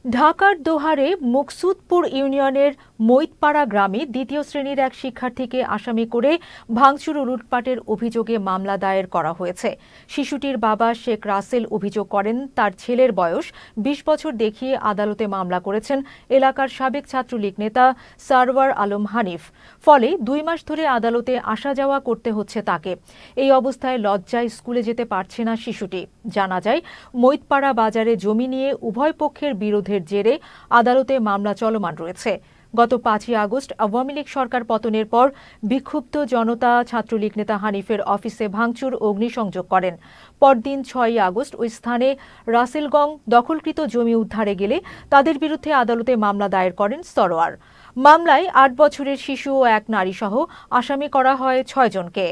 ঢাকার দোহারে মুকসুদপুর ইউনিয়নের মৈতপাড়া গ্রামে দ্বিতীয় শ্রেণীর এক শিক্ষার্থীকে আসামি করে ভাঙচুর ও লুটপাটের অভিযোগে মামলা দায়ের করা হয়েছে। শিশুটির বাবা শেখ রাসেল অভিযোগ করেন, তার ছেলের বয়স ২০ বছর দেখিয়ে আদালতে মামলা করেছেন এলাকার সাবেক ছাত্রলীগ নেতা সারওয়ার আলম হানিফ। ফলে ২ মাস ধরে আদালতে আসা যাওয়া করতে হচ্ছে তাকে। এই অবস্থায় লজ্জায় স্কুলে যেতে পারছে না শিশুটি। জানা যায়, মৈতপাড়া বাজারে জমি নিয়ে উভয় পক্ষের বিরোধের জেরে আদালতে মামলা চলমান রয়েছে। গত ৫ই আগস্ট আওয়ামী লীগ সরকার পতনের পর বিক্ষুব্ধ জনতা ছাত্রলীগ নেতা হানিফের অফিসে ভাঙচুর ও অগ্নিসংযোগ করেন। পরদিন ৬ই আগস্ট ওই স্থানে রাসেলগং দখলকৃত জমি উদ্ধারে গেলে তাদের বিরুদ্ধে আদালতে মামলা দায়ের করেন সরোয়ার। মামলায় ৮ বছরের শিশু ও এক নারীসহ আসামি করা হয় ৬ জনকে।